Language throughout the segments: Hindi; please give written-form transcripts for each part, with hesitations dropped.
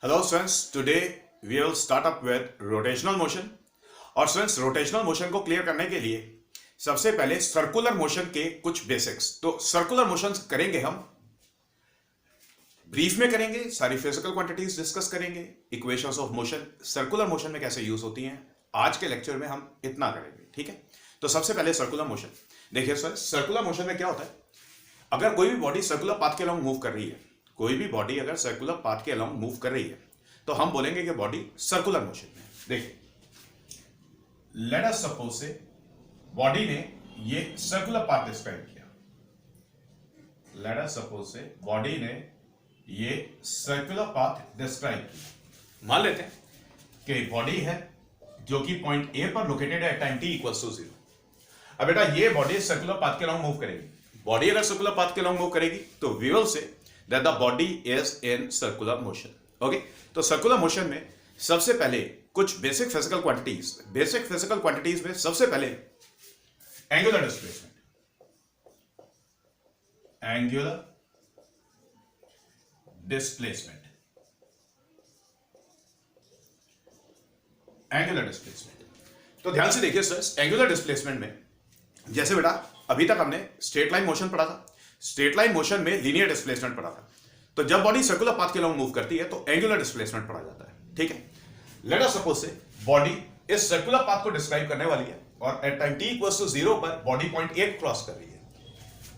Hello students, today we will start up with rotational motion. और स्टूडेंट्स रोटेशनल मोशन को क्लियर करने के लिए सबसे पहले सर्कुलर मोशन के कुछ बेसिक्स। तो सर्कुलर मोशन करेंगे हम, ब्रीफ में करेंगे, सारी फिजिकल क्वांटिटीज डिस्कस करेंगे, equations of motion circular motion में कैसे यूज होती हैं। आज के लेक्चर में हम इतना करेंगे, ठीक है। तो सबसे पहले सर्कुलर मोशन देखिए सर, सर्कुलर मोशन में क्या होता है, अगर कोई भी बॉडी सर्कुलर पाथ के अलोंग मूव कर रही है, कोई भी बॉडी अगर सर्कुलर पाथ के अलोंग मूव कर रही है तो हम बोलेंगे कि बॉडी सर्कुलर मोशन में। देखिए, late us suppose say body ने ये सर्कुलर पाथ डिस्क्राइब किया, late us suppose say body ने ये सर्कुलर पाथ डिस्क्राइब किया। मान लेते हैं कि बॉडी है जो कि पॉइंट ए पर लोकेटेड है at time T equals to 0। अब बेटा ये बॉडी सर्कुलर पाथ के अलोंग मूव करेगी। बॉडी अगर सर्कुलर पाथ के अलोंग मूव करेगी तो we will say that the body is in circular motion. Okay, तो सर्कुलर मोशन में सबसे पहले कुछ बेसिक फिजिकल क्वांटिटीज में सबसे पहले एंगुलर डिस्प्लेसमेंट, तो ध्यान से देखिए सर, एंगुलर डिस्प्लेसमेंट में जैसे बेटा अभी तक हमने स्ट्रेट लाइन मोशन पढ़ा था, स्ट्रेट लाइन मोशन में लीनियर डिस्प्लेसमेंट पढ़ा था। तो जब बॉडी सर्कुलर पाथ के अलोंग मूव करती है तो एंगुलर डिस्प्लेसमेंट पढ़ा जाता है, ठीक है। Let us suppose say body इस सर्कुलर पाथ को डिस्क्राइब करने वाली है और at time T equals to 0 पर बॉडी पॉइंट ए क्रॉस कर रही है।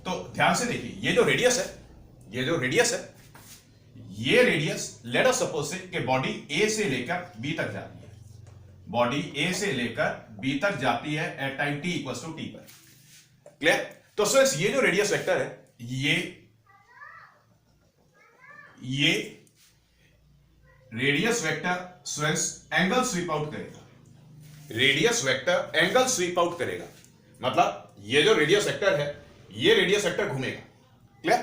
तो ध्यान से देखिए, ये जो रेडियस है, ये रेडियस लेट अस सपोज से कि बॉडी ए से लेकर बी तक जाती है, बॉडी ए से लेकर बी तक जाती है at time T equals to T पर। क्लियर? तो सर ये जो रेडियस वेक्टर है, ये radius vector sweeps angle sweep out करेगा, radius vector angle sweep out करेगा, मतलब ये जो रेडियस वेक्टर है, ये रेडियस वेक्टर घूमेगा। क्लियर?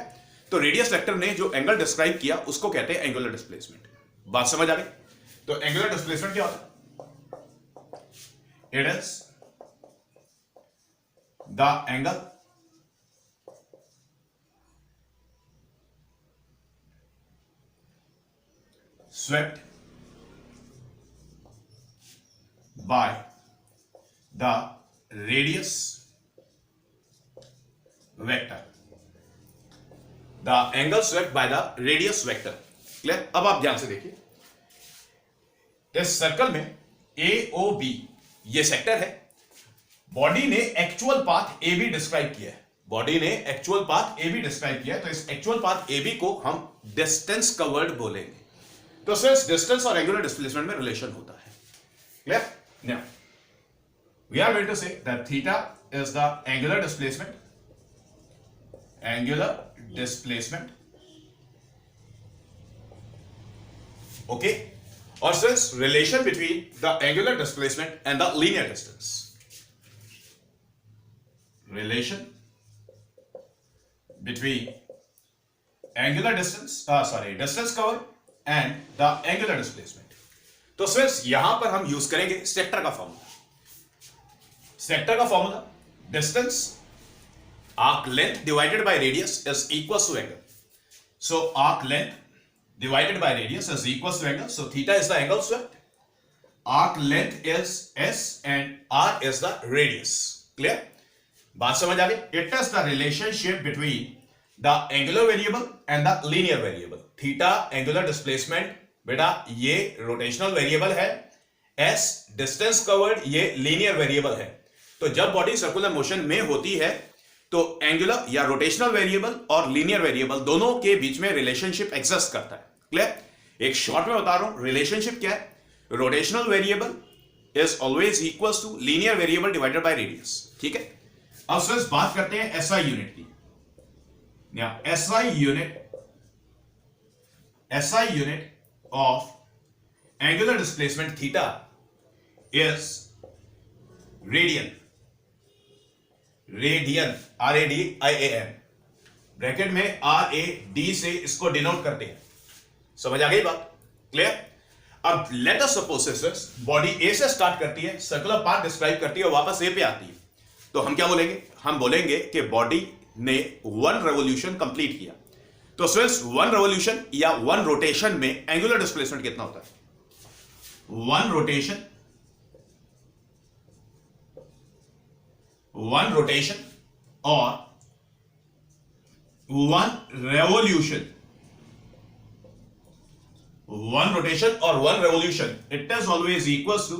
तो रेडियस वेक्टर ने जो एंगल डिस्क्राइब किया उसको कहते हैं एंगुलर डिस्प्लेसमेंट। बात समझ आ गई? तो एंगुलर डिस्प्लेसमेंट क्या होता है? It is the angle swept by the radius vector, the angle swept by the radius vector। Clear? अब आप ध्यान से देखिए, इस सर्कल में AOB ये सेक्टर है, बॉडी ने एक्चुअल पाथ AB डिस्क्राइब किया है, बॉडी ने एक्चुअल पाथ AB डिस्क्राइब किया है, तो इस एक्चुअल पाथ AB को हम डिस्टेंस कवर्ड बोलेंगे। तो सिर्फ डिस्टेंस और एंगुलर डिस्प्लेसमेंट में रिलेशन होता है। Clear? Now we are going to say that theta is the angular displacement, okay. और सिर्फ relation between the angular displacement and the linear distance, relation between angular distance cover and the angular displacement. तो सिर्फ यहां पर हम यूज करेंगे सेक्टर का formula, distance arc length divided by radius is equals to angle. So arc length divided by radius is equals to angle, so theta is the angle swept, arc length is s and r is the radius. Clear? बात समझ आ गई? It is the relationship between the angular variable and the linear variable. Theta angular displacement बेटा ये रोटेशनल वेरिएबल है, s डिस्टेंस कवर्ड ये लीनियर वेरिएबल है। तो जब बॉडी सर्कुलर मोशन में होती है तो एंगुलर या रोटेशनल वेरिएबल और लीनियर वेरिएबल दोनों के बीच में रिलेशनशिप एग्जिस्ट करता है। क्लियर? एक शॉर्ट में बता रहा हूं रिलेशनशिप क्या है। Rotational variable is always equals to linear variable divided by radius, ठीक है। अब सिर्फ बात करते हैं SI यूनिट की। SI unit of angular displacement theta is radian, RADIAN, bracket में RAD से इसको डिनोट करते हैं। समझ आ गई बात? क्लियर? अब late us suppose body A से स्टार्ट करती है, सर्कुलर पाथ डिस्क्राइब करती है, वापस A पे आती है, तो हम क्या बोलेंगे? हम बोलेंगे कि बॉडी ने 1 रेवोल्यूशन कंप्लीट किया। तो स्टूडेंट्स वन रेवोल्यूशन या वन रोटेशन में एंगुलर डिस्प्लेसमेंट कितना होता है? वन रोटेशन और one revolution, it is always equals to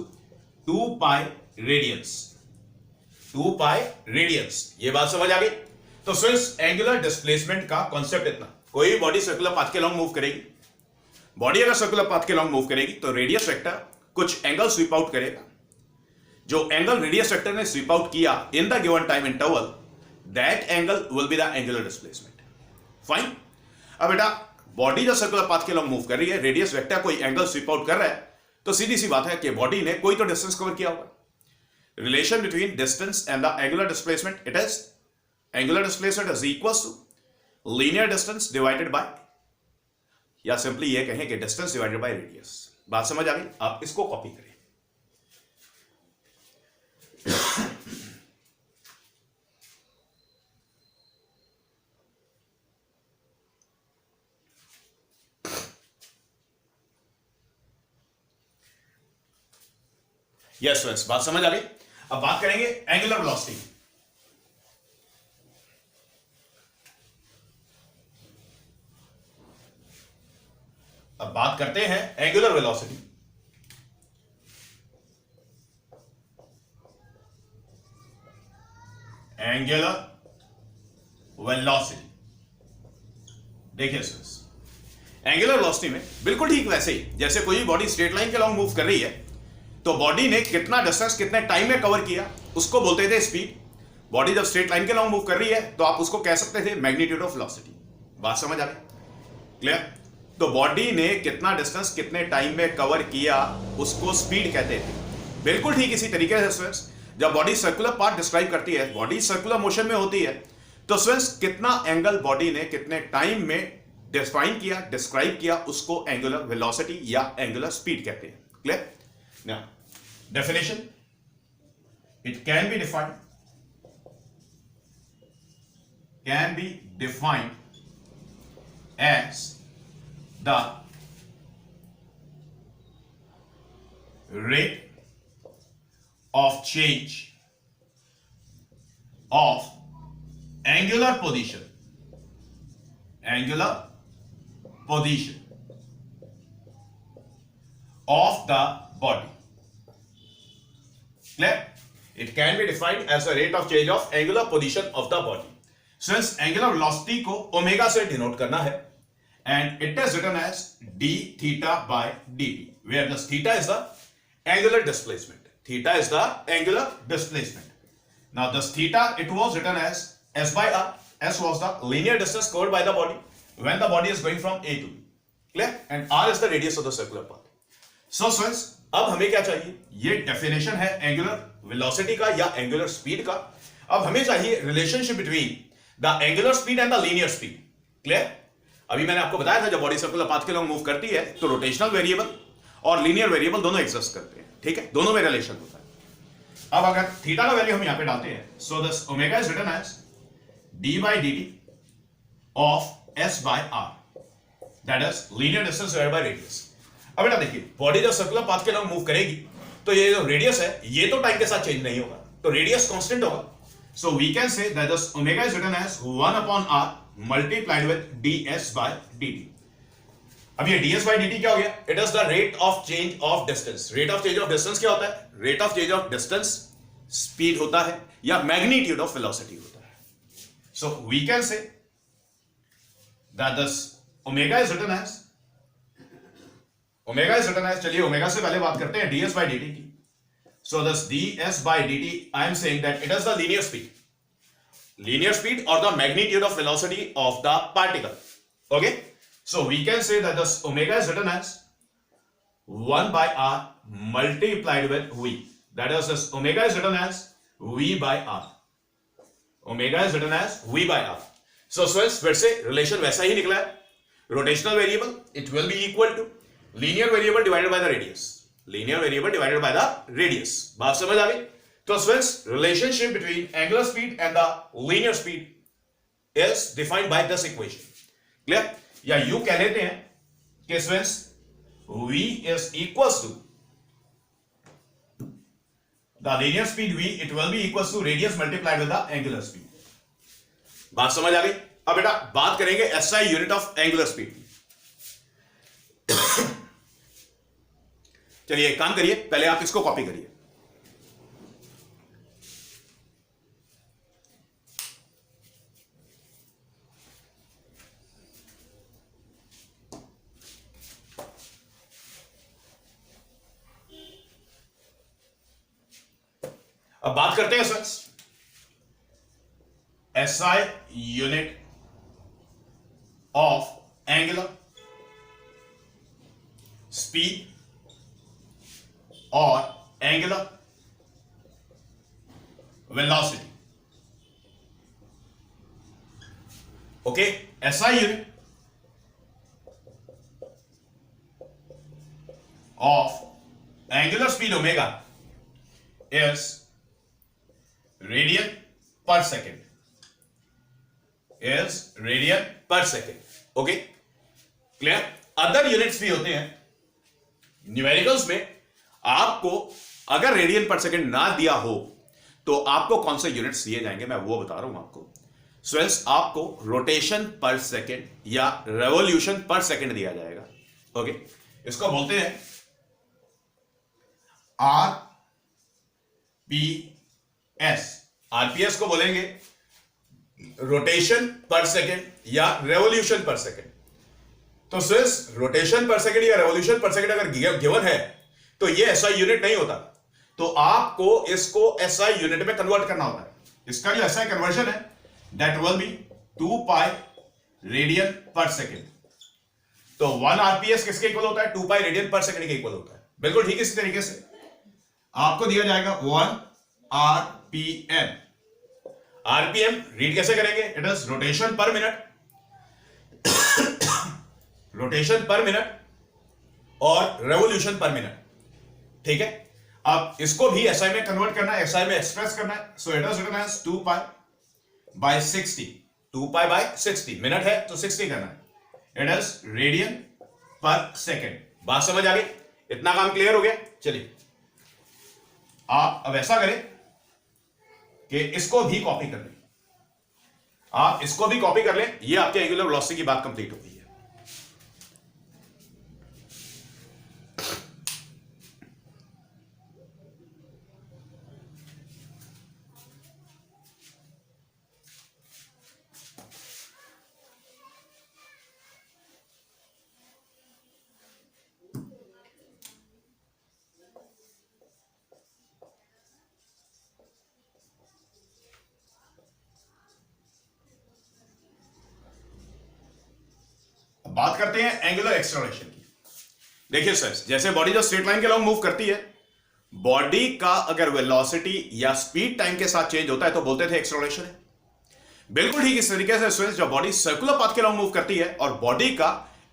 2 pi radians. 2 pi radians, ये बात समझ आ गई? तो स्टूडेंट्स एंगुलर डिस्प्लेसमेंट का कॉन्सेप्ट इतना, कोई भी बॉडी सर्कुलर पाथ के लॉन्ग मूव करेगी, बॉडी अगर सर्कुलर पाथ के लॉन्ग मूव करेगी तो रेडियस वेक्टर कुछ एंगल स्वीप आउट करेगा। जो एंगल रेडियस वेक्टर ने स्वीप आउट किया in the given time interval, that angle will be the angular displacement. Fine. अब बेटा बॉडी जो सर्कुलर पाथ के लॉन्ग मूव कर रही है, रेडियस वेक्टर कोई एंगल स्वीप आउट कर रहा है, तो सीधी सी बात है कि बॉडी ने कोई तो डिस्टेंस कवर किया होगा। Relation between distance and the angular displacement, it is angular displacement is equals to linear distance divided by, या सिंपली ये कहें कि डिस्टेंस डिवाइडेड बाय रेडियस। बात समझ आ गई? आप इसको कॉपी करें। यस फ्रेंड्स, बात समझ आ गई? अब बात करेंगे एंगुलर वेलोसिटी। अब बात करते हैं एंगुलर वेलोसिटी। एंगुलर वेलोसिटी, देखिए फ्रेंड्स, एंगुलर वेलोसिटी में बिल्कुल ठीक वैसे ही जैसे कोई भी बॉडी स्ट्रेट लाइन के लॉन्ग मूव कर रही है, तो बॉडी ने कितना डिस्टेंस कितने टाइम में कवर किया उसको बोलते थे स्पीड। बॉडी जब स्ट्रेट लाइन के लॉन्ग मूव कर रही है तो आप उसको कह सकते थे मैग्नीट्यूड ऑफ वेलोसिटी। बात समझ आ गई? क्लियर? तो बॉडी ने कितना डिस्टेंस कितने टाइम में कवर किया उसको स्पीड कहते थे। बिल्कुल ठीक इसी तरीके से स्टूडेंट्स, जब बॉडी सर्कुलर पाथ डिस्क्राइब करती है, बॉडी सर्कुलर मोशन में होती है, तो स्टूडेंट्स कितना एंगल बॉडी ने कितने टाइम में डिफाइन किया, डिस्क्राइब किया, उसको एंगुलर वेलोसिटी या एंगुलर स्पीड कहते हैं। Clear? Now definition, it can be defined as the rate of change of angular position of the body. Clear? It can be defined as the rate of change of angular position of the body. Since angular velocity को ओमेगा से डिनोट करना है, and it is written as d theta by dt, where the theta is the angular displacement. Theta is the angular displacement. Now this theta, it was written as s by r. S was the linear distance covered by the body when the body is going from A to B. Clear? And r is the radius of the circular path. So friends, अब हमें क्या चाहिए? ये डेफिनेशन है एंगुलर वेलोसिटी का या एंगुलर स्पीड का। अब हमें चाहिए relationship between the angular speed and the linear speed. Clear? अभी मैंने आपको बताया था जब बॉडी सर्कुलर पाथ के लॉन्ग मूव करती है तो रोटेशनल वेरिएबल और लीनियर वेरिएबल दोनों एग्जिस्ट करते हैं। ठीक है, दोनों में रिलेशन होता है। अब अगर थीटा का वैल्यू हम यहां पे डालते हैं, so this omega is written as d by dt of s by r, that is linear distance divided by radius। अब बेटा देखिए, बॉडी जब सर्कुलर पाथ के लॉन्ग मूव करेगी तो ये जो रेडियस है ये तो टाइम के साथ चेंज नहीं होगा, तो रेडियस कांस्टेंट होगा। So we can say that this omega is written as 1 upon r multiplied with ds by dt। अब ये ds by dt क्या हो गया? It is the rate of change of distance. Rate of change of distance क्या होता है? Rate of change of distance speed होता है या मैग्नीट्यूड ऑफ वेलोसिटी होता है। So we can say that this omega is written as, omega is written as, चलिए ओमेगा से पहले बात करते हैं ds by dt की। So this ds by dt, I am saying that it is the linear speed or the magnitude of velocity of the particle. Okay, so we can say that this omega is written as 1 by r multiplied with v, that is this omega is written as v by r, omega is written as v by r. So friends, फिर से रिलेशन वैसा ही निकला है। Rotational variable it will be equal to linear variable divided by the radius, linear variable divided by the radius. बात समझ आ गई? तो friends, relationship between angular speed and the linear speed is defined by this equation। Clear? या यू कह लेते हैं कि students v is equals to the linear speed v, it will be equals to radius multiplied with the angular speed. बात समझ आ गई? अब बेटा बात करेंगे SI unit of angular speed. चलिए एक काम करिए, पहले आप इसको कॉपी करिए। अब बात करते हैं sir SI unit of angular speed और angular velocity. Okay, SI unit of angular speed omega is radian per second, is radian per second. Okay, clear? Other units भी होते हैं न्यूमेरिकल्स में। आपको अगर रेडियन पर सेकेंड ना दिया हो तो आपको कौन से यूनिट्स दिए जाएंगे, मैं वो बता रहा हूं आपको। स्टूडेंट्स, आपको रोटेशन पर सेकेंड या रेवोल्यूशन पर सेकेंड दिया जाएगा। ओके, इसको बोलते हैं RPS। RPS को बोलेंगे रोटेशन पर सेकेंड या रेवोल्यूशन पर सेकेंड। तो स्टूडेंट्स, रोटेशन पर सेकेंड या रेवोल्यूशन पर सेकेंड अगर गिवन है तो ये SI यूनिट नहीं होता, तो आपको इसको SI यूनिट में कन्वर्ट करना होता है। इसका जो SI कन्वर्जन है that will B 2 pi radian per second. तो 1 RPS किसके इक्वल होता है? 2 पाई रेडियन पर सेकेंड के इक्वल होता है। बिल्कुल ठीक इसी तरीके से आपको दिया जाएगा 1 RPM। RPM रीड कैसे करेंगे? इट इज रोटेशन पर मिनट, रोटेशन पर मिनट और रेवोल्यूशन पर मिनट। ठीक है, अब इसको भी SI में कन्वर्ट करना है, SI में एक्सप्रेस करना है। So it is written as 2 pi by 60। 2 pi by 60 minute है तो 60 करना है। It is radian per second. बात समझ आ गई? इतना काम क्लियर हो गया? चलिए आप अब ऐसा करें कि इसको भी कॉपी कर लें। आप इसको भी कॉपी कर लें, ये आपके एंगुलर वेलोसिटी की बात कंप्लीट हो गई है। बात करते हैं एंगुलर एक्सेलरेशन की। देखिए सर, जैसे बॉडी जो स्ट्रेट लाइन के अलॉन्ग मूव करती है, बॉडी का अगर वेलोसिटी या स्पीड टाइम के साथ चेंज होता है तो बोलते थे एक्सेलरेशन है। बिल्कुल ठीक इस तरीके से स्टूडेंट्स, जब बॉडी सर्कुलर पाथ के अलॉन्ग मूव करती है और बॉडी का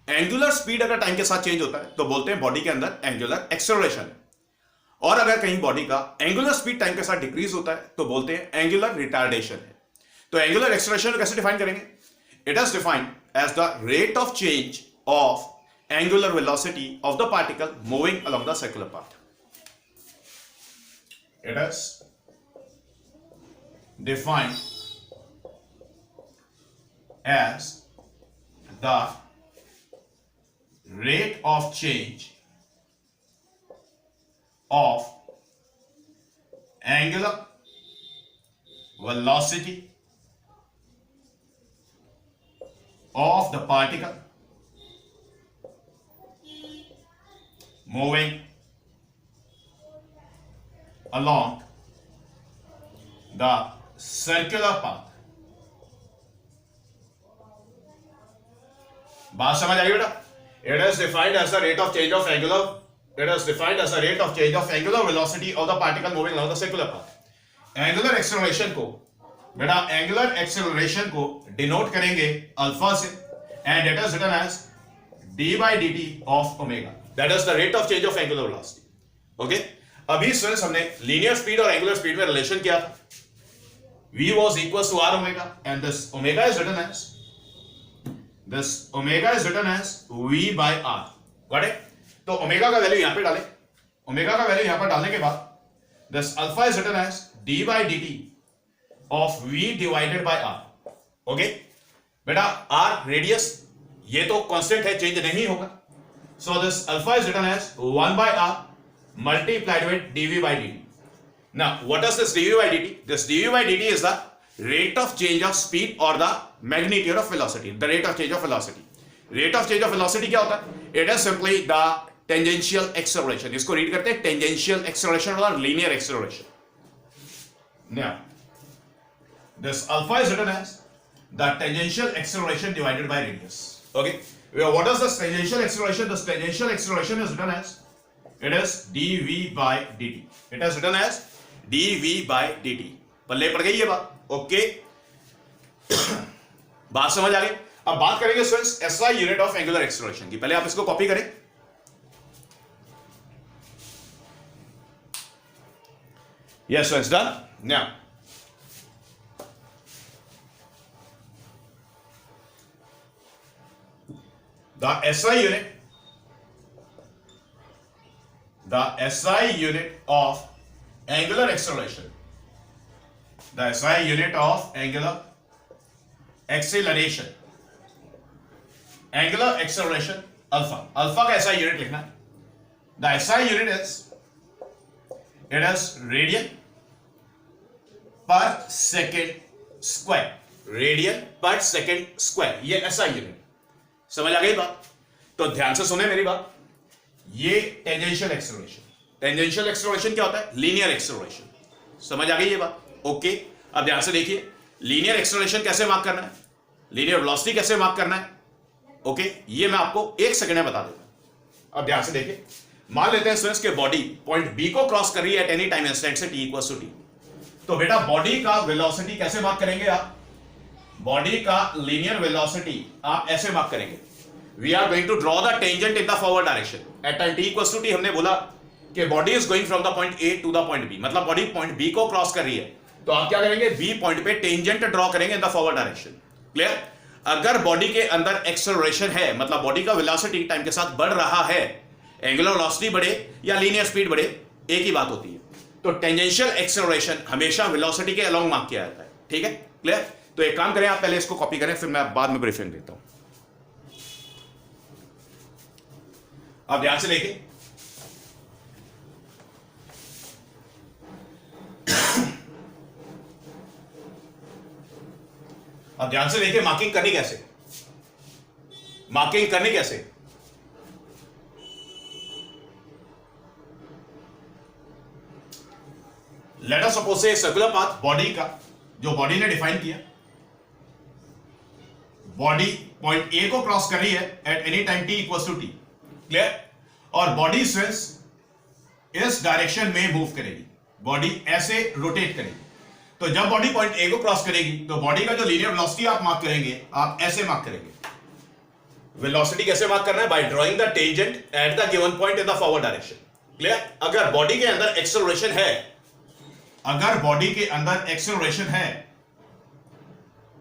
एंगुलर स्पीड अगर टाइम के साथ चेंज होता है तो बोलते हैं बॉडी के अंदर एंगुलर एक्सेलरेशन है। और अगर कहीं बॉडी का एंगुलर स्पीड टाइम के साथ डिक्रीज होता है तो बोलते हैं एंगुलर रिटार्डेशन है। तो एंगुलर एक्सेलरेशन कैसे डिफाइन करेंगे? It is defined as the rate of change of angular velocity of the particle moving along the circular path. It is defined as the rate of change of angular velocity of the particle moving along the circular path। बात समझ आई बेटा? It is defined as the rate of change of angular, it is defined as the rate of change of angular velocity of the particle moving along the circular path। Angular acceleration को बेटा, एंगुलर एक्सेलरेशन को डिनोट करेंगे अल्फा से, and it is written as d by dt of omega, that is the rate of change of angular velocity। Okay, अभी स्टूडेंट्स हमने लीनियर स्पीड और एंगुलर स्पीड में रिलेशन किया था। v was equals to r omega and this omega is written as this omega is written as v by r। Got it? तो ओमेगा का वैल्यू यहां पे डालें, ओमेगा का वैल्यू यहां पर डालने के बाद this alpha is written as d by dt of v divided by r। Okay बेटा, r रेडियस ये तो कांस्टेंट है, चेंज नहीं होगा। So this alpha is written as 1 by r multiplied with dv by dt. Now, what is this dv by dt? This dv by dt is the rate of change of speed or the magnitude of velocity. The rate of change of velocity. Rate of change of velocity क्या होता है? It is simply the tangential acceleration. इसको रीड करते हैं tangential acceleration और linear acceleration. Now, this alpha is written as the tangential acceleration divided by radius. Okay. What is the tangential acceleration? The tangential acceleration is written as it is dv by dt. It is written as dv by dt. पल्ले पड़ गई ये बात? ओके बात समझ आ गई? अब बात करेंगे students SI unit of angular acceleration की। पहले आप इसको कॉपी करें। Yes students, done. Now the SI unit of angular acceleration, the SI unit of angular acceleration, angular acceleration alpha का SI unit लिखना है। the SI unit is it is radian per second square, radian per second square, ये SI unit। समझ आ गई बात? तो ध्यान से सुने मेरी बात। ये टेंजेंशियल एक्सेलरेशन, टेंजेंशियल एक्सेलरेशन क्या होता है? Linear acceleration. समझ आ गई ये बात? ओके अब ध्यान से देखिए, लीनियर एक्सेलरेशन कैसे मार्क करना है, लीनियर वेलोसिटी कैसे मार्क करना है। ओके ये मैं आपको एक सेकंड में बता देता हूं। अब ध्यान से देखिए, मान लेते हैं स्टूडेंट्स के बॉडी पॉइंट बी को क्रॉस कर रही है एट एनी टाइम इंस्टेंट से टी इक्वल्स टू टी। तो बेटा बॉडी का वेलोसिटी कैसे मार्क करेंगे आप? बॉडी का लीनियर वेलोसिटी आप ऐसे मार्क करेंगे, we are going to draw the tangent in the forward direction at time T equals to t. हमने बोला कि body is going from the point A to the point B, मतलब बॉडी पॉइंट बी को क्रॉस कर रही है, तो आप क्या करेंगे? बी पॉइंट पे टेंजेंट ड्रॉ करेंगे in the forward direction. Clear? अगर बॉडी के अंदर एक्सेलरेशन है, मतलब बॉडी का वेलोसिटी टाइम के साथ बढ़ रहा है, एंगुलर वेलोसिटी बढ़े या लीनियर स्पीड बढ़े, एक ही बात होती है। तो टेंजेंशियल एक्सेलरेशन हमेशा वेलोसिटी के अलोंग मार्क किया जाता है। ठीक है? क्लियर? तो एक काम करें, आप पहले इसको कॉपी करें, फिर मैं बाद में ब्रीफिंग देता हूं। अब ध्यान से देखिए, अब ध्यान से देखिए मार्किंग करनी कैसे, मार्किंग करनी कैसे। लेट अस सपोज से सर्कुलर पाथ बॉडी का, जो बॉडी ने डिफाइन किया, बॉडी पॉइंट ए को क्रॉस कर रही है at any time T equals to t. Clear? और बॉडी स्विंग्स इस डायरेक्शन में मूव करेगी, बॉडी ऐसे रोटेट करेगी। तो जब बॉडी पॉइंट ए को क्रॉस करेगी तो बॉडी का जो लीनियर वेलोसिटी आप मार्क करेंगे, आप ऐसे मार्क करेंगे। वेलोसिटी कैसे मार्क करना है? Bye drawing the tangent at the given point in the forward direction. Clear? अगर बॉडी के अंदर एक्सेलरेशन है, अगर बॉडी के अंदर एक्सेलरेशन है,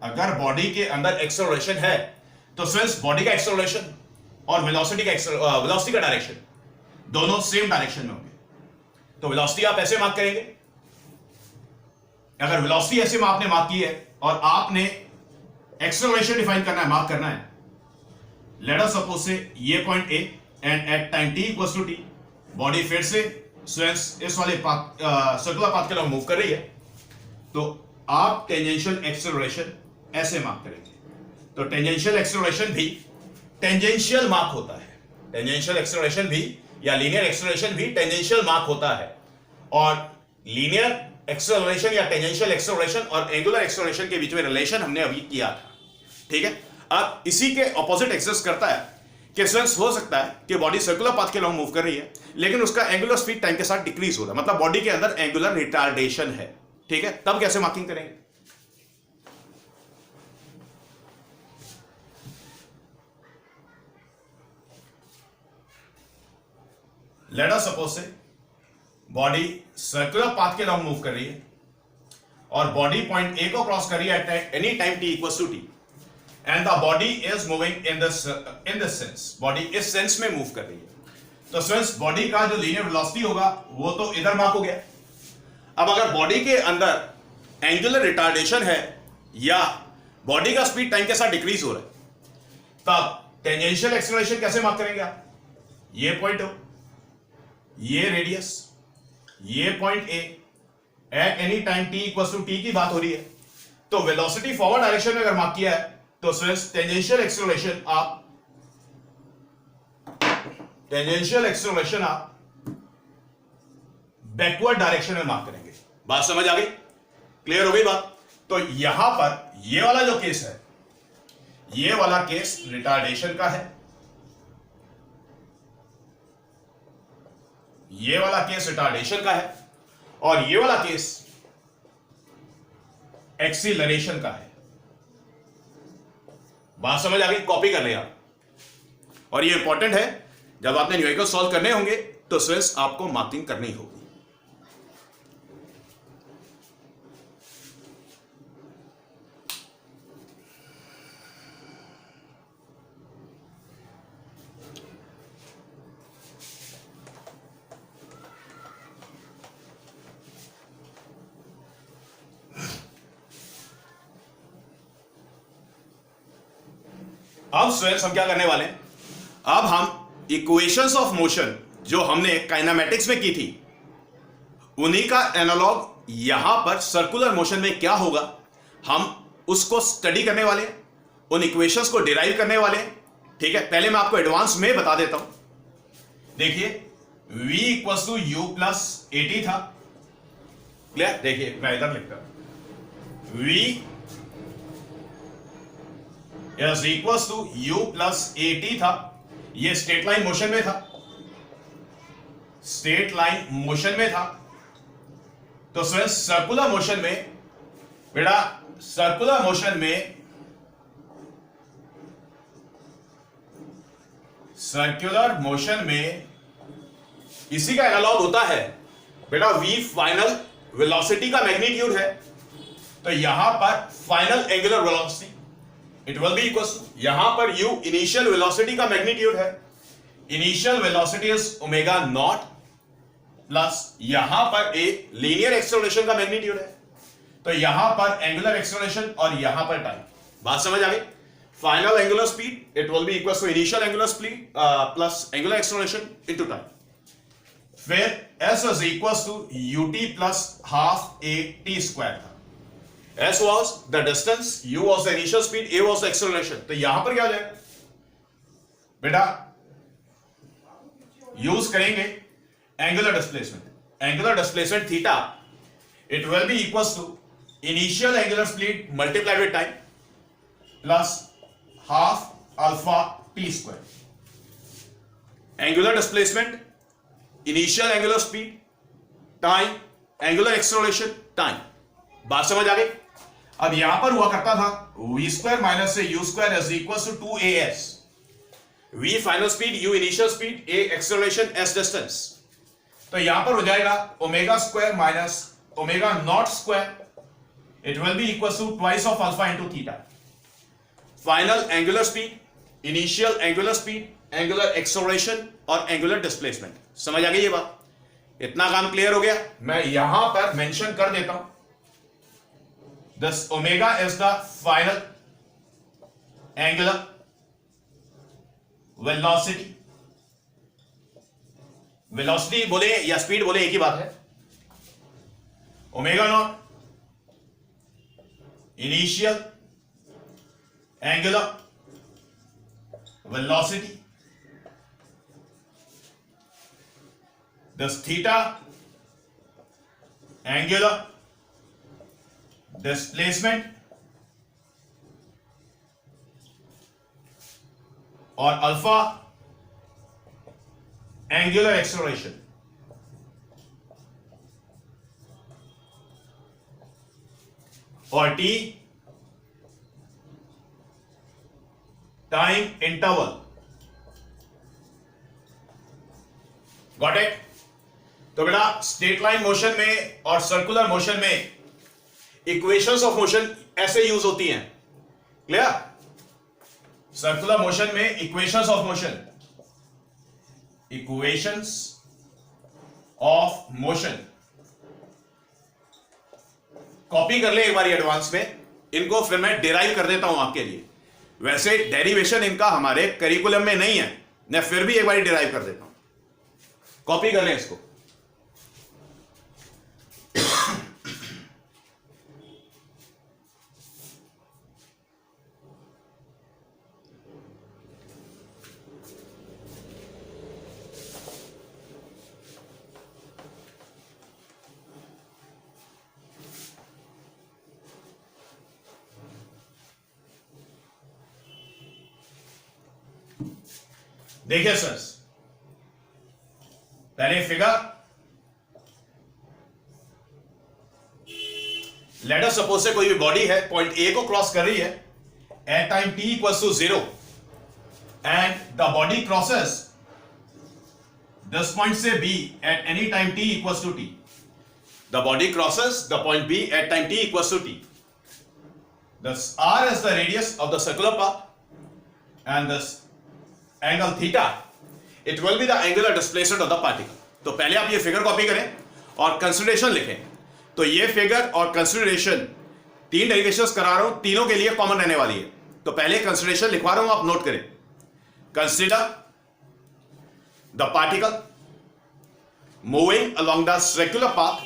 अगर बॉडी के अंदर एक्सेलरेशन है, तो सिंस बॉडी का एक्सेलरेशन और वेलोसिटी का वेलोसिटी का डायरेक्शन दोनों सेम डायरेक्शन में होंगे, तो वेलोसिटी आप ऐसे मार्क करेंगे। अगर वेलोसिटी ऐसे आपने मार्क की है और आपने एक्सेलरेशन डिफाइन करना है, मार्क करना है, लेट अस सपोज से ये point A and at time T equals to t, body फिर से इस वाले सर्कुलर पाथ के लिए मूव कर रही है, तो आप टेंजेंशियल एक्सेलरेशन ऐसे मार्क करेंगे। तो टेंजेंशियल एक्सेलरेशन भी टेंजेंशियल मार्क होता है, टेंजेंशियल एक्सेलरेशन भी या लीनियर एक्सेलरेशन भी टेंजेंशियल मार्क होता है। और लीनियर एक्सेलरेशन या टेंजेंशियल एक्सेलरेशन और एंगुलर एक्सेलरेशन के बीच में रिलेशन हमने अभी किया था। ठीक है? अब इसी के ऑपोजिट एग्जिस्ट करता है कि सेंस हो सकता है कि बॉडी सर्कुलर पाथ के लॉन्ग मूव कर रही है, लेकिन उसका एंगुलर स्पीड टाइम के साथ डिक्रीज हो रहा है, मतलब बॉडी के अंदर एंगुलर रिटार्डेशन है। ठीक है? तब कैसे मार्किंग करेंगे? Late us suppose say body circular path के लॉन्ग मूव कर रही है और बॉडी पॉइंट ए को क्रॉस कर रही है at any time T equals to t. And the body is moving in this sense, body इस सेंस में मूव कर रही है। तो स्टूडेंट्स बॉडी का जो लीनियर वेलोसिटी होगा वो तो इधर मार्क हो गया। अब अगर बॉडी के अंदर एंगुलर रिटार्डेशन है या बॉडी का स्पीड टाइम के साथ डिक्रीज हो रहा है, तब टेंजेंशियल एक्सेलरेशन कैसे मार्क करेंगे आप? ये पॉइंट हो, ये रेडियस, ये point A, at any time T equals to t की बात हो रही है। तो वेलोसिटी फॉरवर्ड डायरेक्शन में अगर मार्क किया है तो स्टूडेंट्स टेंजेंशियल एक्सेलरेशन आप बैकवर्ड डायरेक्शन में मार्क करेंगे। बात समझ आ गई? क्लियर हो गई बात? तो यहां पर ये वाला जो केस है, ये वाला केस रिटार्डेशन का है, ये वाला केस रिटार्डेशन का है, और ये वाला केस एक्सीलरेशन का है। बात समझ आ गई? कॉपी कर ले आप। और ये इंपॉर्टेंट है, जब आपने न्यूमेरिकल सॉल्व करने होंगे तो स्ट्रेस आपको मार्किंग करनी होगी। अब स्टूडेंट्स हम क्या करने वाले हैं, अब हम इक्वेशंस ऑफ मोशन जो हमने काइनेमेटिक्स में की थी उन्हीं का एनालॉग यहां पर सर्कुलर मोशन में क्या होगा हम उसको स्टडी करने वाले हैं, उन इक्वेशंस को डिराइव करने वाले हैं। ठीक है, पहले मैं आपको एडवांस में बता देता हूं। देखिए v equals to u plus a t था। क्लियर? देखिए मैं इधर लिखता हूं, v is equals to u plus a t था। ये स्ट्रेट लाइन मोशन में था, स्ट्रेट लाइन मोशन में था। तो सर्कुलर मोशन में बेटा, सर्कुलर मोशन में इसी का एनालॉग होता है बेटा, v फाइनल वेलोसिटी का मैग्नीट्यूड है। तो यहां पर final angular velocity it will be equal to, यहां पर u इनिशियल वेलोसिटी का मैग्नीट्यूड है, initial velocity is omega naught, plus यहां पर a लीनियर एक्सेलरेशन का मैग्नीट्यूड है। तो यहां पर एंगुलर एक्सेलरेशन और यहां पर टाइम। बात समझ आ गई? Final angular speed it will be equal to initial angular speed plus angular acceleration into time. फिर s is equal to ut plus half a t square था। S was the distance, u was the initial speed, a was the acceleration। तो यहां पर क्या हो जाएगा बेटा, यूज करेंगे angular displacement. Angular displacement theta it will be equal to initial angular speed multiplied with time plus half alpha T square. Angular displacement, initial angular speed, time, angular acceleration, time. बात समझ आ गई? अब यहां पर हुआ करता था v स्क्वायर माइनस से u square is equal to 2as। v final speed, u initial speed, a acceleration, s distance. तो यहां पर हो जाएगा omega square minus omega naught square it will be equal to twice of alpha into theta. Final angular speed, initial angular speed, angular acceleration और एंगुलर डिस्प्लेसमेंट। समझ आ गई ये बात? इतना काम क्लियर हो गया? मैं यहां पर मेंशन कर देता हूं, this omega is the final angular velocity। Velocity बोले या स्पीड बोले एक ही बात है। Omega naught initial angular velocity, this theta angular displacement और अल्फा एंगुलर एक्सेलरेशन। और T time interval. Got it? तो बेटा स्ट्रेट लाइन मोशन में और सर्कुलर मोशन में इक्वेशंस ऑफ मोशन ऐसे यूज होती हैं। क्लियर? सर्कुलर मोशन में equations of motion, equations of motion copy कर ले एक बार एडवांस में, इनको फिर मैं डिराइव कर देता हूं आपके लिए। वैसे डेरिवेशन इनका हमारे करिकुलम में नहीं है, मैं फिर भी एक बार डिराइव कर देता हूं, कॉपी कर लें इसको। देखिए सर, पहले फिगर, लेट अस सपोज से कोई भी बॉडी है, पॉइंट ए को क्रॉस कर रही है at time t equals to 0 and the body crosses this point से b at any time t equals to t। The body crosses the point b at time t equals to t। Thus r is the radius of the circular path and this angle theta, it will be the angular displacement of the particle। तो पहले आप ये फिगर कॉपी करें और कंसिडरेशन लिखें। तो ये फिगर और कंसिडरेशन तीन डेरिवेशंस करा रहा हूं, तीनों के लिए कॉमन रहने वाली है। तो पहले कंसिडरेशन लिखवा रहा हूं, आप नोट करें। Consider the particle moving along the circular path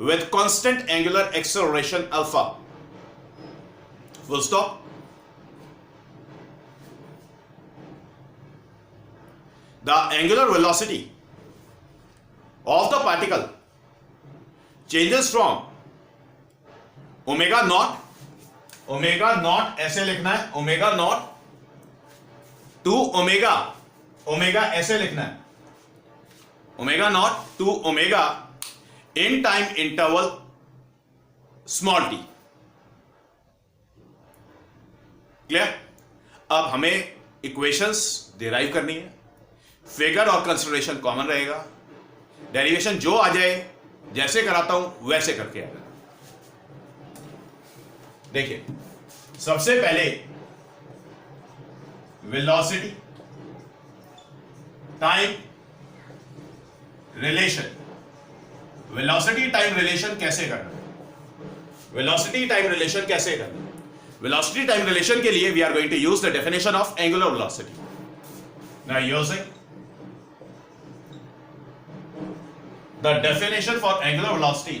with constant angular acceleration alpha, full stop। The angular velocity of the particle changes from omega naught ऐसे लिखना है, omega naught to omega ऐसे लिखना है, omega naught to omega in time interval small t। Clear? अब हमें इक्वेशंस डिराइव करनी है, फिगर और कंसिडरेशन कॉमन रहेगा, डेरिवेशन जो आ जाए जैसे कराता हूं वैसे करके आएगा। देखिए, सबसे पहले velocity time relation, velocity time relation कैसे करना, वेलोसिटी टाइम रिलेशन कैसे करना। वेलोसिटी टाइम रिलेशन के लिए we are going to use the definition of angular velocity. Now using the definition for angular velocity,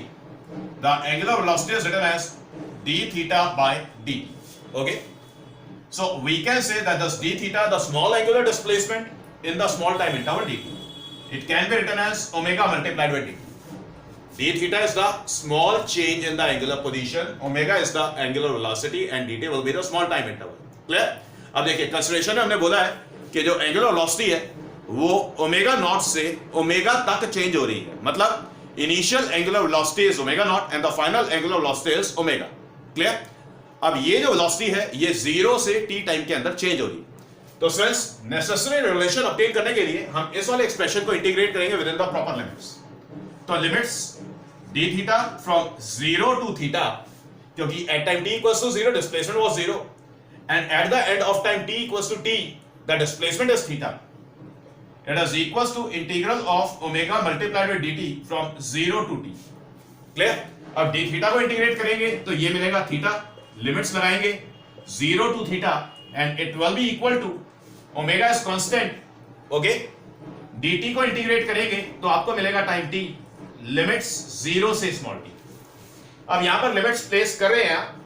the angular velocity is written as d theta by dt। okay, so we can say that this d theta, the small angular displacement in the small time interval dt, it can be written as omega multiplied by dt। d theta is the small change in the angular position, omega is the angular velocity and dt will be the small time interval। clear? अब देखिए, कंसिडरेशन में हमने बोला है कि जो एंगुलर वेलोसिटी है वो ओमेगा नॉट से ओमेगा तक चेंज हो रही है, मतलब initial angular velocity is omega not and the final angular velocity is omega. Clear? अब ये जो वेलोसिटी है ये 0 से t टाइम के अंदर चेंज हो रही है। तो फ्रेंड्स, नेसेसरी रिलेशन ऑब्टेन करने के लिए हम इस वाले एक्सप्रेशन को इंटीग्रेट करेंगे within the proper limits. तो limits d theta from 0 to theta, क्योंकि at time t equals to 0 displacement was 0 and at the end of time t equals to t the displacement is theta. It is equals to integral of omega multiplied by dt from 0 to t। Clear? अब d थीटा को इंटीग्रेट करेंगे तो ये मिलेगा थीटा, लिमिट्स लगाएंगे 0 to theta and it will be equal to omega is constant, okay, dt को इंटीग्रेट करेंगे तो आपको मिलेगा टाइम t, लिमिट्स 0 से स्मॉल t। अब यहां पर लिमिट्स प्लेस कर रहे हैं,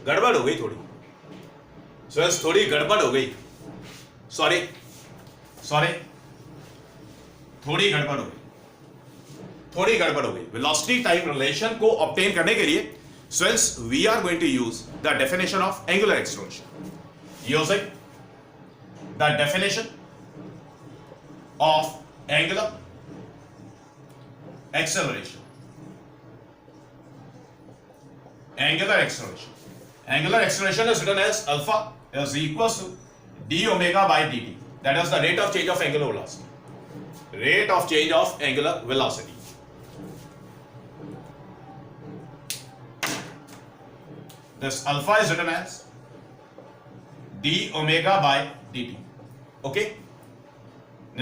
गड़बड़ हो गई थोड़ी, थोड़ी गड़बड़ हो गई, सॉरी थोड़ी गड़बड़ हो गई। वेलोसिटी टाइम रिलेशन को ऑब्टेन करने के लिए students we are going to use the definition of angular acceleration. Using the definition of angular acceleration, angular acceleration is written as alpha is equals to d omega by dt, that is the rate of change of angular velocity, rate of change of angular velocity। this alpha is written as d omega by dt. Okay,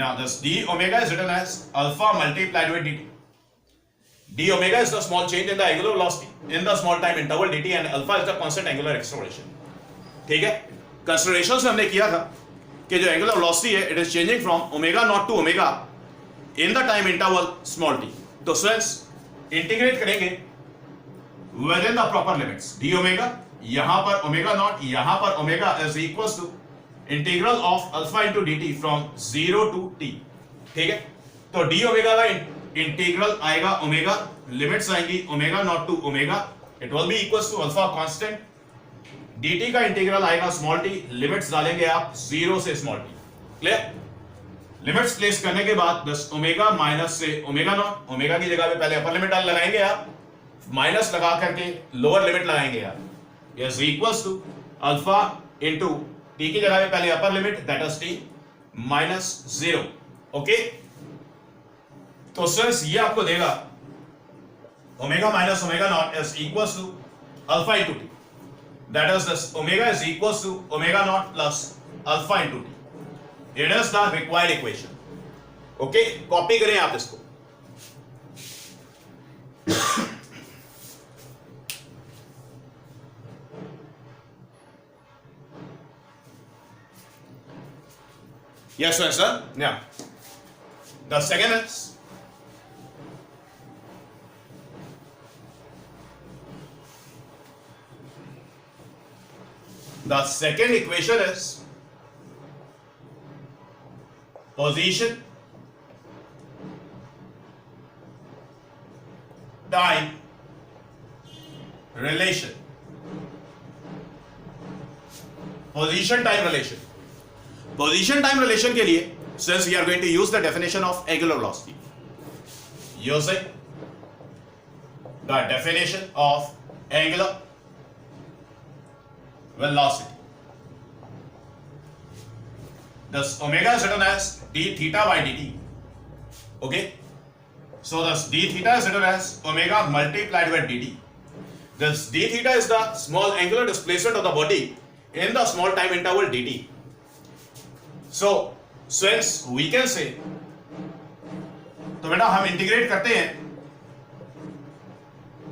now this d omega is written as alpha multiplied with dt. d omega is the small change in the angular velocity in the small time interval dt and alpha is the constant angular acceleration. ठीक है, कंसिडरेशन से हमने किया था कि जो एंगुलर वेलोसिटी है it is changing from omega not to omega in the time interval small T. तो स्टूडेंट्स इंटीग्रेट करेंगे within the proper limits. D omega यहां पर ओमेगा नॉट यहां पर omega is equals to integral of alpha into DT from 0 to T. ठीक है, तो डी ओमेगा का इंटीग्रल आएगा ओमेगा, लिमिट्स आएंगी omega not to omega, it will be equals to alpha constant. dt का इंटीग्रल आएगा स्मॉल t, लिमिट्स डालेंगे आप 0 से small t. Clear? Limits place करने के बाद बस ओमेगा माइनस से ओमेगा नॉट, ओमेगा की जगह पे पहले अपर लिमिट लगाएंगे आप, माइनस लगा करके लोअर लिमिट लगाएंगे आप, is equals to alpha into t की जगह पे पहले upper limit that is t minus 0. Okay, तो स्टूडेंट्स ये आपको देगा omega minus omega naught is equals to alpha into t. That is this omega is equals to omega naught plus alpha into t. It is the required equation. Okay, copy करें आप इसको. Yes, sir. Yeah. The second is the second equation is position time relation. Position time relation. Position time relation के लिए since we are going to use the definition of angular velocity, using the definition of angular velocity. Thus omega is written as d theta by dt. Okay, so thus d theta is written as omega multiplied with dt. Thus d theta is the small angular displacement of the body in the small time interval dt. So since we can say, तो बेटा हम इंटीग्रेट करते हैं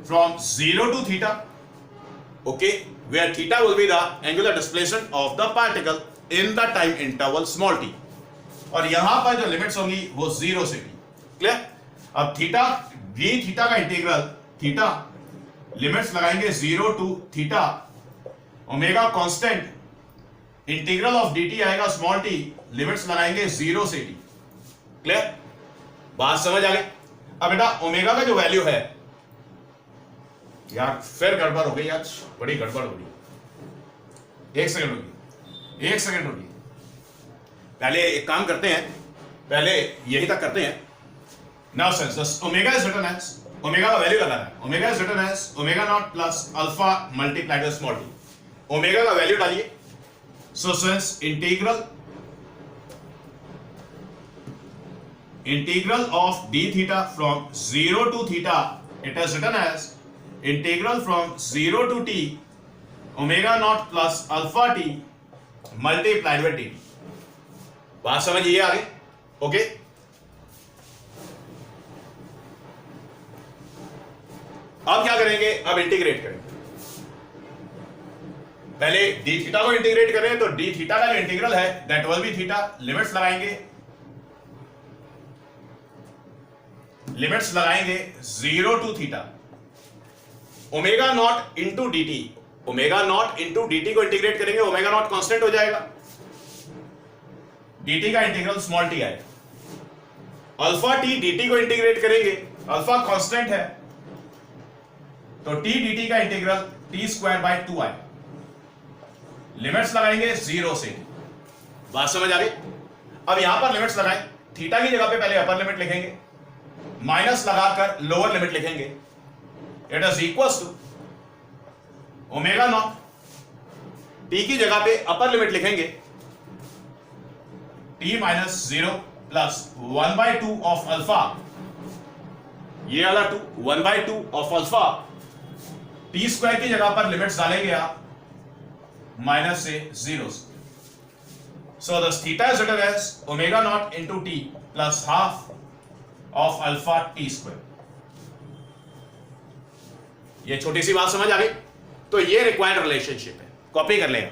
from 0 to theta. Okay, where theta will be the angular displacement of the particle in the time interval small t, और यहां पर जो लिमिट्स होंगी वो 0 से t. क्लियर? अब थीटा d थीटा का इंटीग्रल, थीटा लिमिट्स लगाएंगे 0 to theta, omega constant, integral of dt आएगा स्मॉल t, लिमिट्स लगाएंगे 0 से t. क्लियर? बात समझ आ गई? अब बेटा ओमेगा का जो वैल्यू है, यार फिर गड़बड़ हो गई, आज बड़ी गड़बड़ हो गई. एक सेकंड रुकिए, पहले एक काम करते हैं, पहले यही तक करते हैं. Now since omega is written as, omega का वैल्यू लगाना है, omega is written as omega naught plus alpha multiplied with small T. Omega का वैल्यू डालिए. So since integral of D theta from 0 to theta, it is written as integral from 0 to t omega naught plus alpha t multiplied by dt. बात समझिए आगे. ओके, अब क्या करेंगे? अब इंटीग्रेट करेंगे. पहले d थीटा को इंटीग्रेट करें तो d थीटा का जो इंटीग्रल है that will be theta, limits लगाएंगे 0 to theta, omega naught into dt, omega naught into dt को इंटीग्रेट करेंगे, ओमेगा नॉट कांस्टेंट हो जाएगा, dt का इंटीग्रल स्मॉल t आएगा. अल्फा t dt को इंटीग्रेट करेंगे, अल्फा कांस्टेंट है तो t dt का इंटीग्रल t स्क्वायर बाय 2 आएगा. लिमिट्स लगाएंगे 0 से. बात समझ आ गई? अब यहां पर लिमिट्स लगाएं, थीटा की जगह पे पहले अपर लिमिट लिखेंगे, माइनस लगाकर लोअर लिमिट लिखेंगे, it is equals to omega naught, T की जगह पे अपर लिमिट लिखेंगे t minus 0 plus 1/2 of alpha, ये वाला 1/2 ऑफ अल्फा टी स्क्वायर की जगह पर लिमिट्स डालेंगे आप माइनस से जीरो से। So the theta is written as omega naught into T plus half of alpha T square. ये छोटी सी बात समझ आ गई? तो ये रिक्वायर्ड रिलेशनशिप है, कॉपी कर लेगा।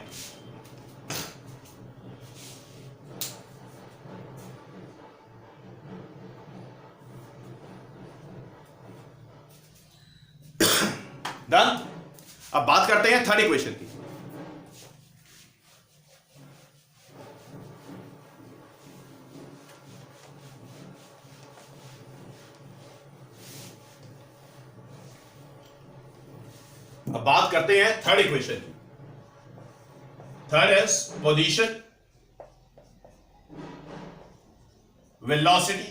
डन। अब बात करते हैं थर्ड इक्वेशन की। अब बात करते हैं थर्ड इक्वेशन की। Third is position, velocity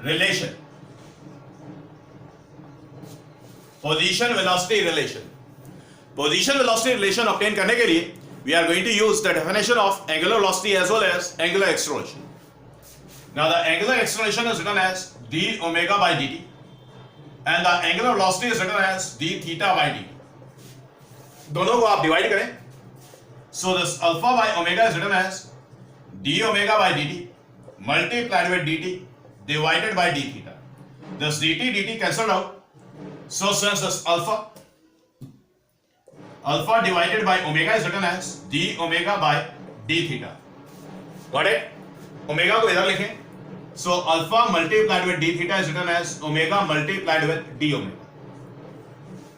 relation. Position velocity relation. Position velocity relation obtain करने के लिए we are going to use the definition of angular velocity as well as angular acceleration. Now the angular acceleration is written as d omega by dt and the angular velocity is written as d theta by dt। दोनों को आप डिवाइड करें, so this alpha by omega is written as d omega by dt multiplied with dt divided by d theta। This dt cancelled out, so since this alpha divided by omega is written as d omega by d theta। Got it? omega को इधर लिखें, so alpha multiplied with d theta is written as omega multiplied with d omega।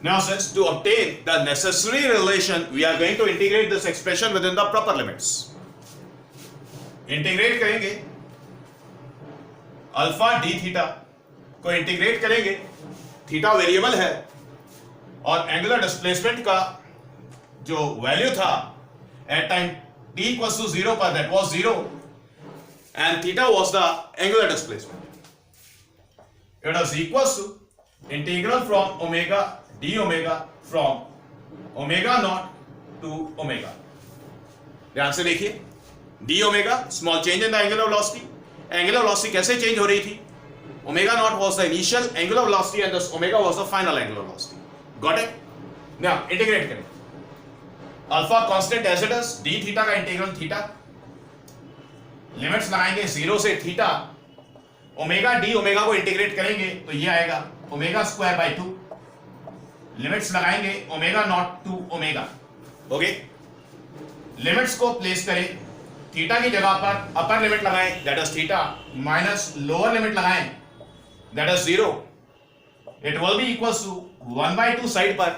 Now since to obtain the necessary relation we are going to integrate this expression within the proper limits। Integrate करेंगे अल्फा डी थीटा को, इंटीग्रेट करेंगे, थीटा वेरिएबल है और एंगुलर डिस्प्लेसमेंट का जो वैल्यू था at time t equals to 0 पर that was 0 and theta was the angular displacement। It is equals to integral from omega d omega from omega naught to omega। ध्यान से देखिए, d omega small change in the angular velocity। angular velocity कैसे चेंज हो रही थी? omega naught was the initial angular velocity and thus omega was the final angular velocity। Got it? now integrate करें, alpha constant as it is, d theta का इंटीग्रल थीटा, लिमिट्स लगाएंगे 0 से थीटा, ओमेगा डी ओमेगा को इंटीग्रेट करेंगे तो ये आएगा ओमेगा स्क्वायर बाय 2, लिमिट्स लगाएंगे omega not to omega. Okay, limits को प्लेस करें, थीटा की जगह पर अपर लिमिट लगाएं that is theta minus lower limit लगाएं that is 0। It will be equals to 1/2 side पर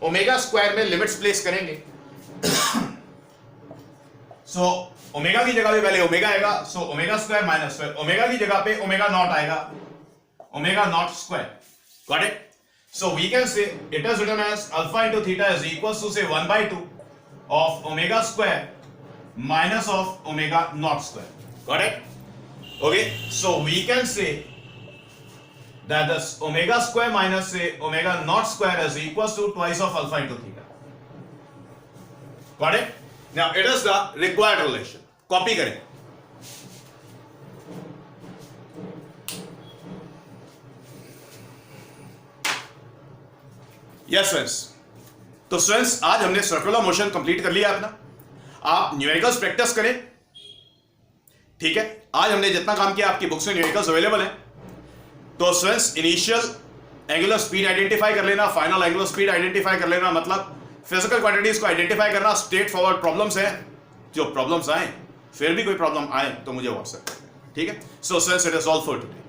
ओमेगा स्क्वायर में लिमिट्स प्लेस करेंगे। सो ओमेगा की जगह पे पहले ओमेगा आएगा, so omega square minus square, omega की जगह पे ओमेगा नॉट आएगा, omega naught square. Got it? So we can say it is written as alpha into theta is equals to से 1/2 of omega square minus of omega naught square. Got it? Okay, so we can say that this omega square minus say omega naught square is equals to twice of alpha into theta। Got it? Now it is the required relation। Copy करें, यस फ्रेंड्स। तो फ्रेंड्स आज हमने सर्कुलर मोशन कंप्लीट कर लिया अपना। आप न्यूमेरिकल्स प्रैक्टिस करें, ठीक है? आज हमने जितना काम किया आपकी बुक्स में न्यूमेरिकल्स अवेलेबल हैं। तो students initial angular speed identify कर लेना, फाइनल एंगुलर स्पीड आइडेंटिफाई कर लेना, मतलब फिजिकल क्वांटिटीज को आइडेंटिफाई करना। स्ट्रेट फॉरवर्ड प्रॉब्लम्स हैं, जो प्रॉब्लम्स आए फिर भी कोई प्रॉब्लम आए तो मुझे व्हाट्सएप करें, ठीक है? So students it is all for today.